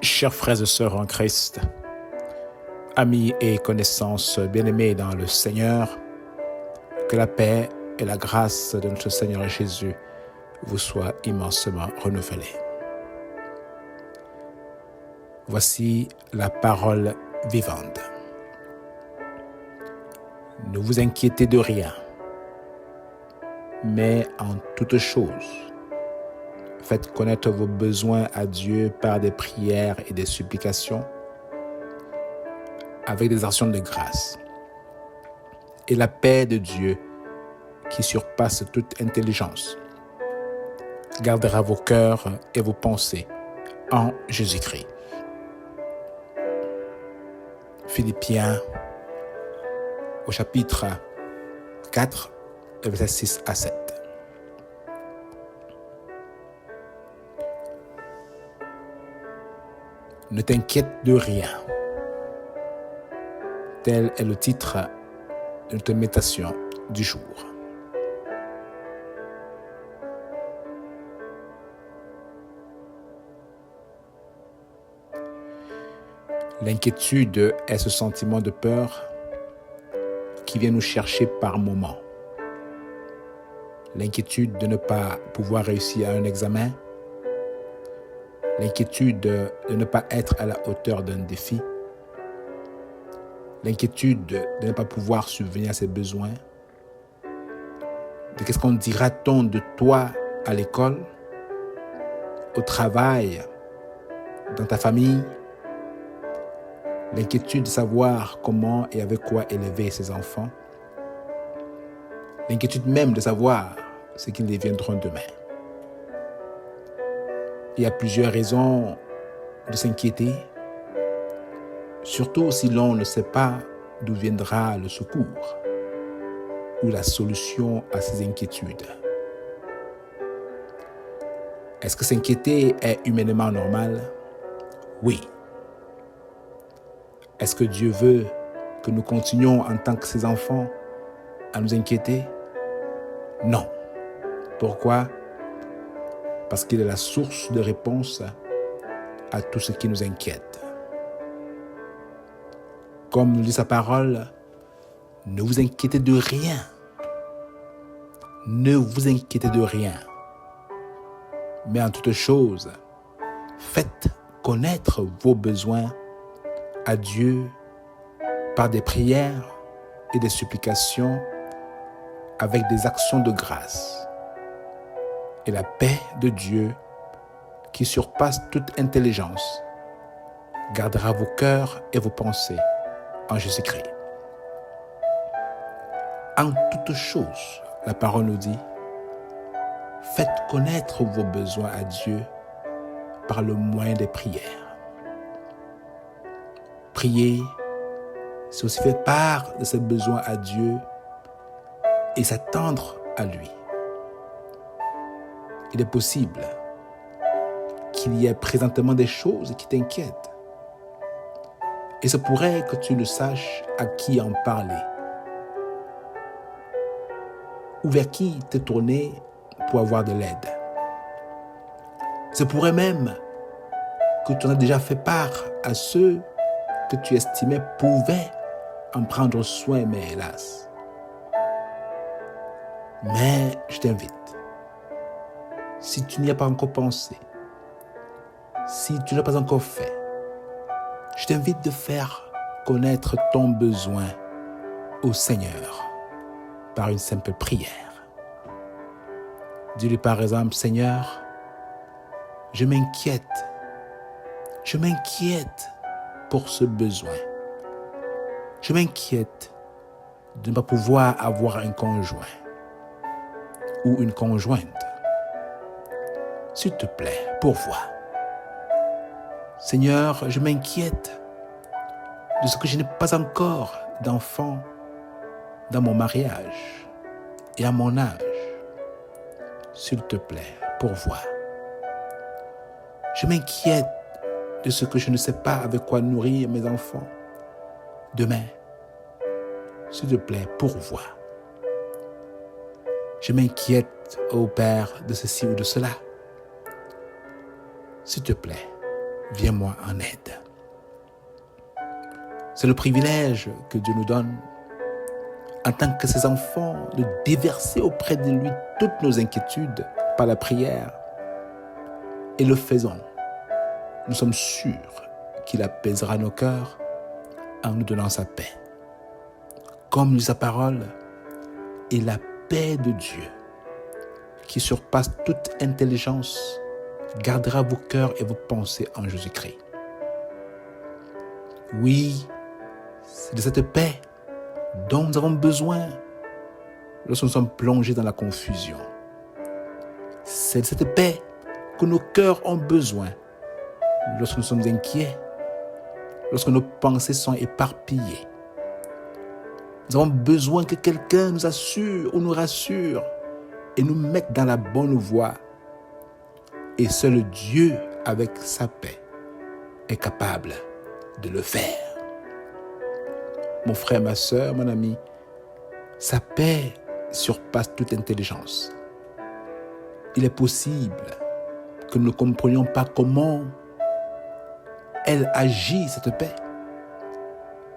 Chers frères et sœurs en Christ, amis et connaissances bien-aimés dans le Seigneur, que la paix et la grâce de notre Seigneur Jésus vous soient immensément renouvelées. Voici la parole vivante. Ne vous inquiétez de rien, mais en toute chose, faites connaître vos besoins à Dieu par des prières et des supplications, avec des actions de grâce. Et la paix de Dieu, qui surpasse toute intelligence, gardera vos cœurs et vos pensées en Jésus-Christ. Philippiens, au chapitre 4, versets 6 à 7. Ne t'inquiète de rien. Tel est le titre de notre méditation du jour. L'inquiétude est ce sentiment de peur qui vient nous chercher par moments. L'inquiétude de ne pas pouvoir réussir à un examen, l'inquiétude de ne pas être à la hauteur d'un défi, l'inquiétude de ne pas pouvoir subvenir à ses besoins, de qu'est-ce qu'on dira-t-on de toi à l'école, au travail, dans ta famille, l'inquiétude de savoir comment et avec quoi élever ses enfants, l'inquiétude même de savoir ce qu'ils deviendront demain. Il y a plusieurs raisons de s'inquiéter, surtout si l'on ne sait pas d'où viendra le secours ou la solution à ces inquiétudes. Est-ce que s'inquiéter est humainement normal? Oui. Est-ce que Dieu veut que nous continuions en tant que ses enfants à nous inquiéter? Non. Pourquoi? Parce qu'il est la source de réponse à tout ce qui nous inquiète. Comme nous dit sa parole, ne vous inquiétez de rien. Ne vous inquiétez de rien. Mais en toute chose, faites connaître vos besoins à Dieu par des prières et des supplications avec des actions de grâce. Et la paix de Dieu, qui surpasse toute intelligence, gardera vos cœurs et vos pensées en Jésus-Christ. En toute chose, la parole nous dit, faites connaître vos besoins à Dieu par le moyen des prières. Prier, c'est aussi faire part de ses besoins à Dieu et s'attendre à lui. Il est possible qu'il y ait présentement des choses qui t'inquiètent. Et ce pourrait que tu ne saches à qui en parler ou vers qui te tourner pour avoir de l'aide. Ce pourrait même que tu en as déjà fait part à ceux que tu estimais pouvaient en prendre soin, mais hélas. Mais je t'invite, si tu n'y as pas encore pensé, si tu n'as pas encore fait, je t'invite de faire connaître ton besoin au Seigneur par une simple prière. Dis-lui par exemple, Seigneur, je m'inquiète pour ce besoin. Je m'inquiète de ne pas pouvoir avoir un conjoint ou une conjointe. S'il te plaît, pourvois. Seigneur, je m'inquiète de ce que je n'ai pas encore d'enfant dans mon mariage et à mon âge. S'il te plaît, pourvois. Je m'inquiète de ce que je ne sais pas avec quoi nourrir mes enfants demain. S'il te plaît, pourvois. Je m'inquiète, ô Père, de ceci ou de cela. S'il te plaît, viens-moi en aide. C'est le privilège que Dieu nous donne en tant que ses enfants de déverser auprès de lui toutes nos inquiétudes par la prière. Et le faisant, nous sommes sûrs qu'il apaisera nos cœurs en nous donnant sa paix. Comme dit sa parole, et la paix de Dieu, qui surpasse toute intelligence, gardera vos cœurs et vos pensées en Jésus-Christ. Oui, c'est de cette paix dont nous avons besoin lorsque nous sommes plongés dans la confusion. C'est de cette paix que nos cœurs ont besoin lorsque nous sommes inquiets, lorsque nos pensées sont éparpillées. Nous avons besoin que quelqu'un nous assure ou nous rassure et nous mette dans la bonne voie. Et seul Dieu, avec sa paix, est capable de le faire. Mon frère, ma soeur, mon ami, sa paix surpasse toute intelligence. Il est possible que nous ne comprenions pas comment elle agit, cette paix.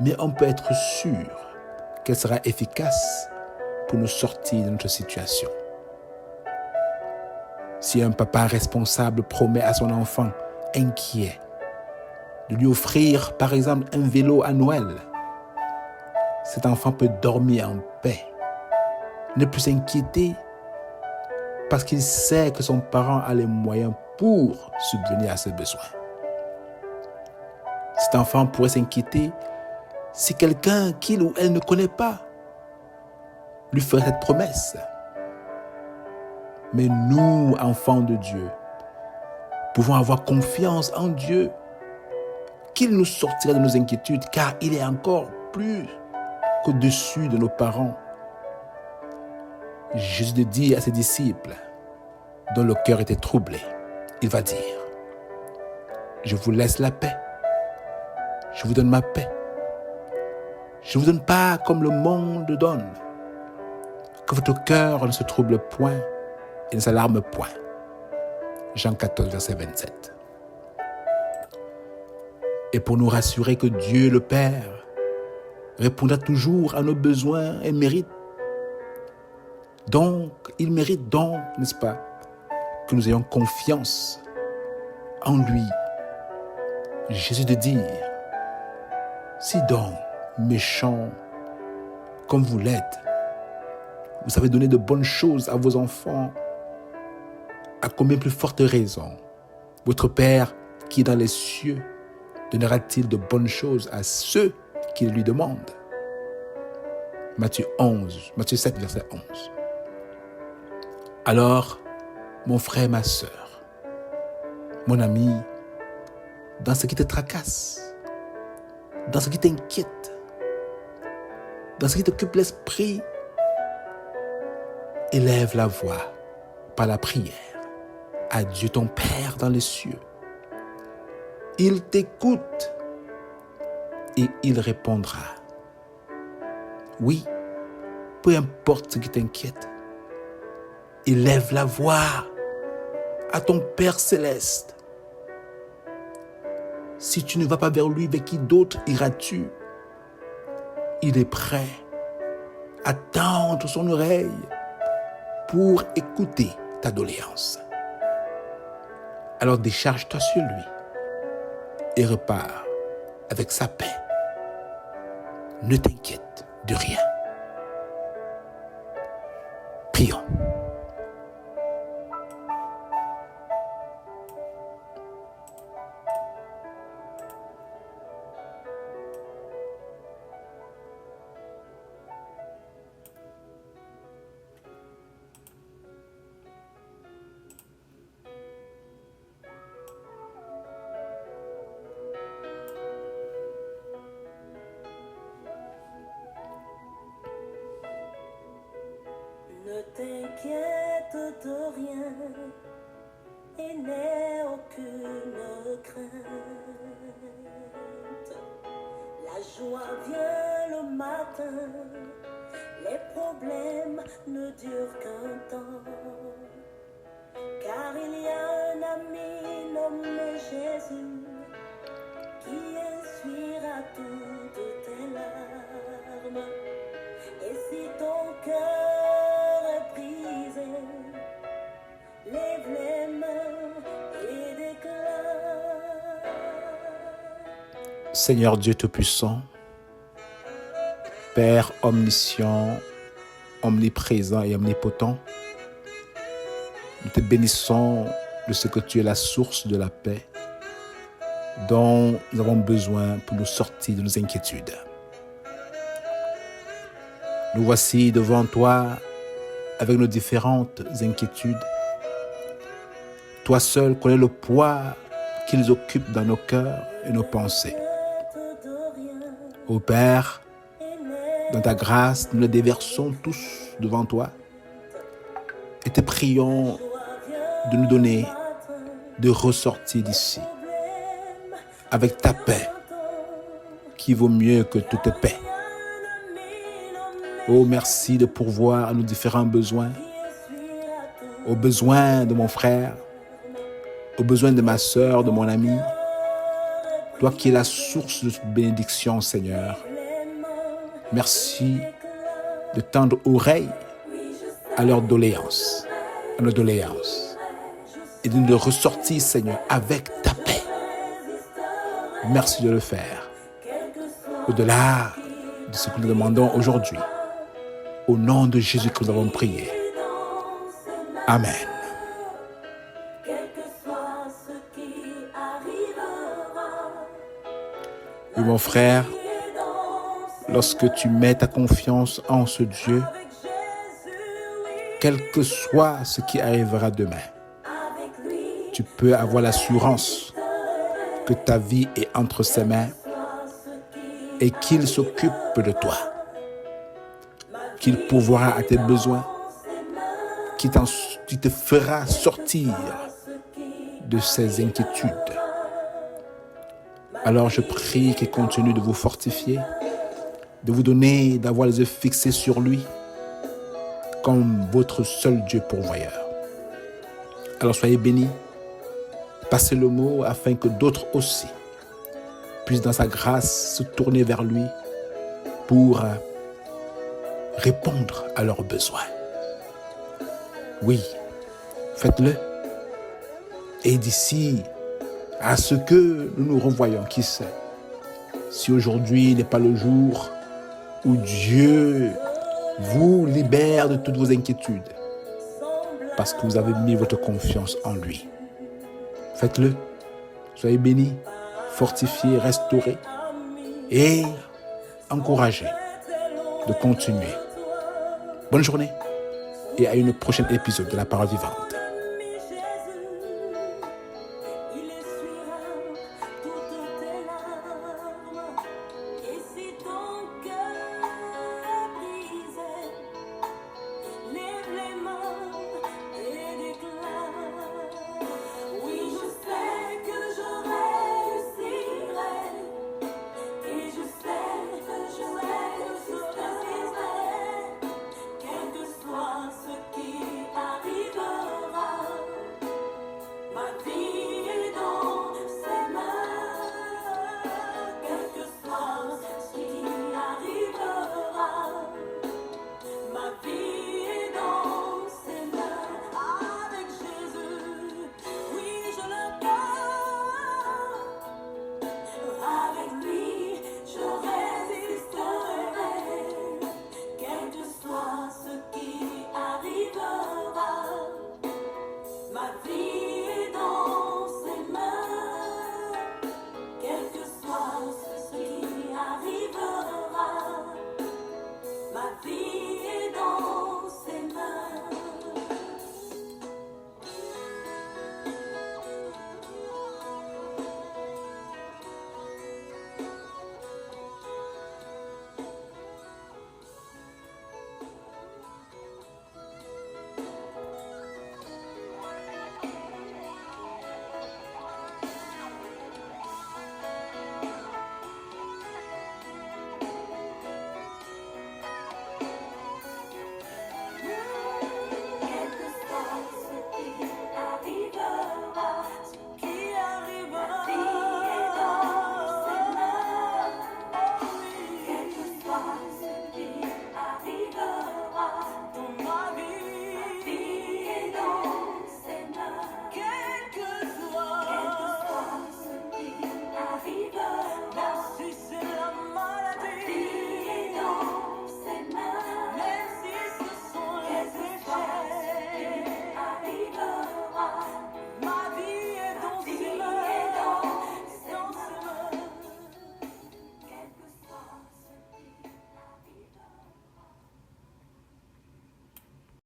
Mais on peut être sûr qu'elle sera efficace pour nous sortir de notre situation. Si un papa responsable promet à son enfant inquiet de lui offrir, par exemple, un vélo à Noël, cet enfant peut dormir en paix, ne plus s'inquiéter parce qu'il sait que son parent a les moyens pour subvenir à ses besoins. Cet enfant pourrait s'inquiéter si quelqu'un qu'il ou elle ne connaît pas lui ferait cette promesse. Mais nous, enfants de Dieu, pouvons avoir confiance en Dieu qu'il nous sortira de nos inquiétudes, car il est encore plus qu'au-dessus de nos parents. Jésus dit à ses disciples, dont le cœur était troublé, il va dire, je vous laisse la paix, je vous donne ma paix. Je ne vous donne pas comme le monde donne. Que votre cœur ne se trouble point et ne s'alarme point. Jean 14, verset 27. Et pour nous rassurer que Dieu le Père répondra toujours à nos besoins et mérite. Donc, il mérite donc, n'est-ce pas, que nous ayons confiance en lui. Jésus de dire, si donc, méchant comme vous l'êtes, vous savez donner de bonnes choses à vos enfants, à combien plus forte raison votre Père qui est dans les cieux donnera-t-il de bonnes choses à ceux qui lui demandent. Matthieu 7, verset 11. Alors, mon frère, ma sœur, mon ami, dans ce qui te tracasse, dans ce qui t'inquiète, dans ce qui t'occupe l'esprit, élève la voix par la prière à Dieu ton Père dans les cieux. Il t'écoute et il répondra. Oui, peu importe ce qui t'inquiète, élève la voix à ton Père céleste. Si tu ne vas pas vers lui, vers qui d'autre iras-tu? Il est prêt à tendre son oreille pour écouter ta doléance. Alors décharge-toi sur lui et repars avec sa paix. Ne t'inquiète de rien. Prions. Ne t'inquiète de rien et n'aie aucune crainte. La joie vient le matin, les problèmes ne durent qu'un temps. Car il y a un ami nommé Jésus Seigneur Dieu Tout-Puissant, Père omniscient, omniprésent et omnipotent, nous te bénissons de ce que tu es la source de la paix dont nous avons besoin pour nous sortir de nos inquiétudes. Nous voici devant toi avec nos différentes inquiétudes. Toi seul connais le poids qu'ils occupent dans nos cœurs et nos pensées. Ô Père, dans ta grâce, nous les déversons tous devant toi et te prions de nous donner de ressortir d'ici avec ta paix qui vaut mieux que toute paix. Oh, merci de pourvoir à nos différents besoins, aux besoins de mon frère, aux besoins de ma sœur, de mon ami. Toi qui es la source de toute bénédiction, Seigneur. Merci de tendre oreille à leurs doléances, à nos doléances, et de nous ressortir, Seigneur, avec ta paix. Merci de le faire. Au-delà de ce que nous demandons aujourd'hui, au nom de Jésus que nous avons prié. Amen. Oui, mon frère, lorsque tu mets ta confiance en ce Dieu, quel que soit ce qui arrivera demain, tu peux avoir l'assurance que ta vie est entre ses mains et qu'il s'occupe de toi, qu'il pourvoira à tes besoins, qu'il te fera sortir de ces inquiétudes. Alors je prie qu'il continue de vous fortifier, de vous donner, d'avoir les yeux fixés sur lui, comme votre seul Dieu pourvoyeur. Alors soyez bénis, passez le mot afin que d'autres aussi puissent dans sa grâce se tourner vers lui pour répondre à leurs besoins. Oui, faites-le. Et d'ici à ce que nous nous revoyons, qui sait, si aujourd'hui n'est pas le jour où Dieu vous libère de toutes vos inquiétudes, parce que vous avez mis votre confiance en lui. Faites-le. Soyez bénis, fortifiés, restaurés et encouragés de continuer. Bonne journée et à une prochaine épisode de La Parole Vivante.